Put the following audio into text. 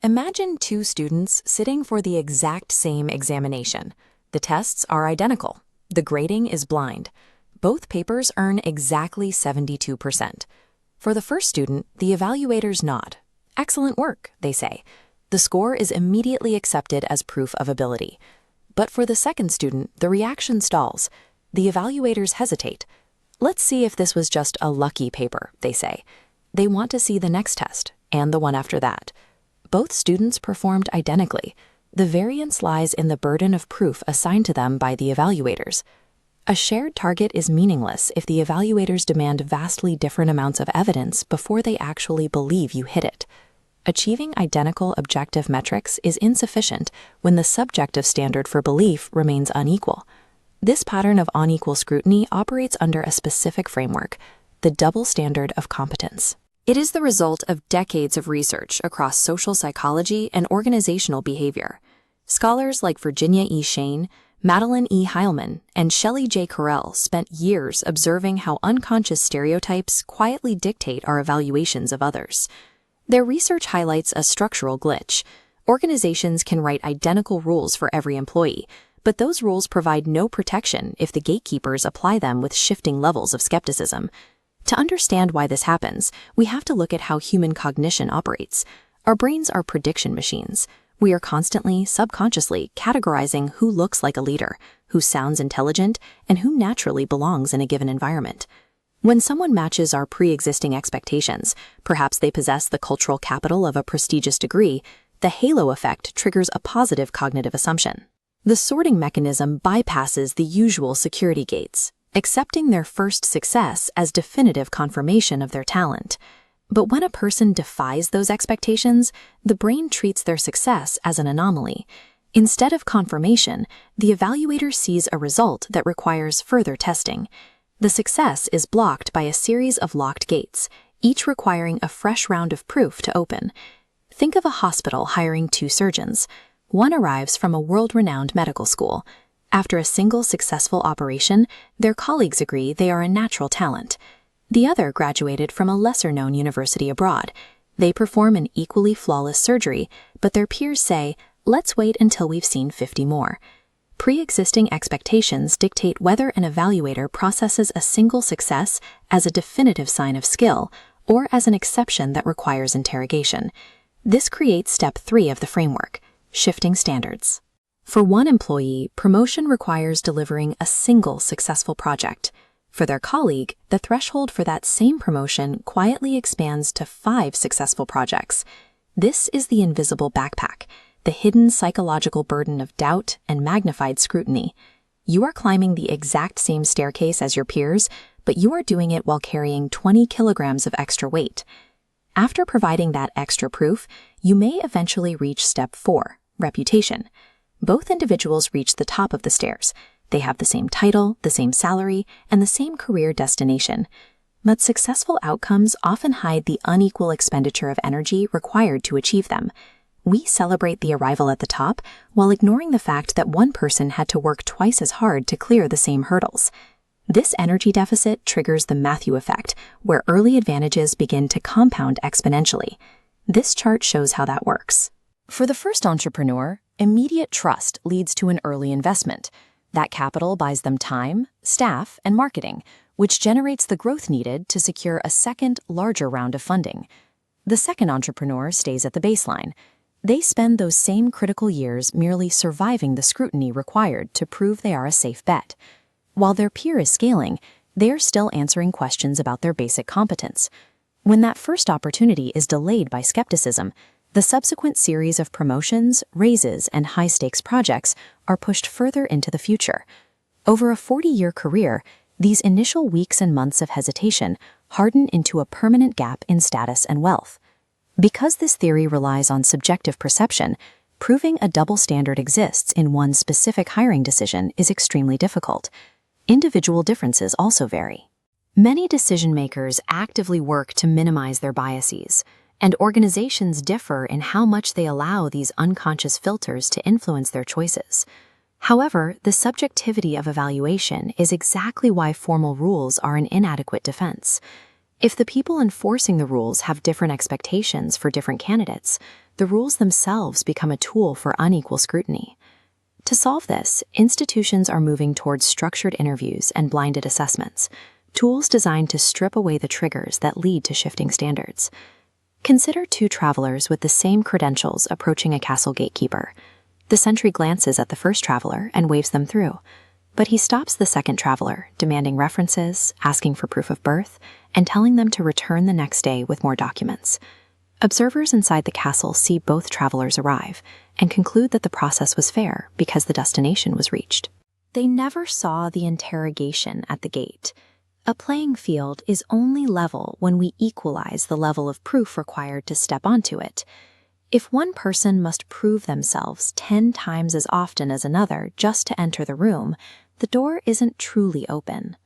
Imagine two students sitting for the exact same examination. The tests are identical. The grading is blind. Both papers earn exactly 72%. For the first student, the evaluators nod. "Excellent work," they say. The score is immediately accepted as proof of ability. But for the second student, the reaction stalls. The evaluators hesitate. "Let's see if this was just a lucky paper," they say. They want to see the next test, and the one after that. Both students performed identically. The variance lies in the burden of proof assigned to them by the evaluators. A shared target is meaningless if the evaluators demand vastly different amounts of evidence before they actually believe you hit it. Achieving identical objective metrics is insufficient when the subjective standard for belief remains unequal. This pattern of unequal scrutiny operates under a specific framework, the double standard of competence. It is the result of decades of research across social psychology and organizational behavior. Scholars like Virginia E. Schein, Madeline E. Heilman, and Shelley J. Correll spent years observing how unconscious stereotypes quietly dictate our evaluations of others. Their research highlights a structural glitch. Organizations can write identical rules for every employee, but those rules provide no protection if the gatekeepers apply them with shifting levels of skepticism. To understand why this happens, we have to look at how human cognition operates. Our brains are prediction machines. We are constantly, subconsciously, categorizing who looks like a leader, who sounds intelligent, and who naturally belongs in a given environment. When someone matches our pre-existing expectations, perhaps they possess the cultural capital of a prestigious degree, the halo effect triggers a positive cognitive assumption. The sorting mechanism bypasses the usual security gates, accepting their first success as definitive confirmation of their talent. But when a person defies those expectations, the brain treats their success as an anomaly. Instead of confirmation, the evaluator sees a result that requires further testing. The success is blocked by a series of locked gates, each requiring a fresh round of proof to open. Think of a hospital hiring two surgeons. One arrives from a world-renowned medical school. After a single successful operation, their colleagues agree they are a natural talent. The other graduated from a lesser-known university abroad. They perform an equally flawless surgery, but their peers say, "Let's wait until we've seen 50 more." Pre-existing expectations dictate whether an evaluator processes a single success as a definitive sign of skill or as an exception that requires interrogation. This creates step 3 of the framework, shifting standards. For one employee, promotion requires delivering a single successful project. For their colleague, the threshold for that same promotion quietly expands to 5 successful projects. This is the invisible backpack, the hidden psychological burden of doubt and magnified scrutiny. You are climbing the exact same staircase as your peers, but you are doing it while carrying 20 kilograms of extra weight. After providing that extra proof, you may eventually reach step 4, reputation. Both individuals reach the top of the stairs. They have the same title, the same salary, and the same career destination. But successful outcomes often hide the unequal expenditure of energy required to achieve them. We celebrate the arrival at the top while ignoring the fact that one person had to work twice as hard to clear the same hurdles. This energy deficit triggers the Matthew effect, where early advantages begin to compound exponentially. This chart shows how that works. For the first entrepreneur, immediate trust leads to an early investment. That capital buys them time, staff, and marketing, which generates the growth needed to secure a second, larger round of funding. The second entrepreneur stays at the baseline. They spend those same critical years merely surviving the scrutiny required to prove they are a safe bet. While their peer is scaling, they are still answering questions about their basic competence. When that first opportunity is delayed by skepticism, the subsequent series of promotions, raises, and high-stakes projects are pushed further into the future. Over a 40-year career, these initial weeks and months of hesitation harden into a permanent gap in status and wealth. Because this theory relies on subjective perception, proving a double standard exists in one specific hiring decision is extremely difficult. Individual differences also vary. Many decision-makers actively work to minimize their biases, and organizations differ in how much they allow these unconscious filters to influence their choices. However, the subjectivity of evaluation is exactly why formal rules are an inadequate defense. If the people enforcing the rules have different expectations for different candidates, the rules themselves become a tool for unequal scrutiny. To solve this, institutions are moving towards structured interviews and blinded assessments, tools designed to strip away the triggers that lead to shifting standards. Consider two travelers with the same credentials approaching a castle gatekeeper. The sentry glances at the first traveler and waves them through, but he stops the second traveler, demanding references, asking for proof of birth, and telling them to return the next day with more documents. Observers inside the castle see both travelers arrive and conclude that the process was fair because the destination was reached. They never saw the interrogation at the gate. A playing field is only level when we equalize the level of proof required to step onto it. If one person must prove themselves 10 times as often as another just to enter the room, the door isn't truly open.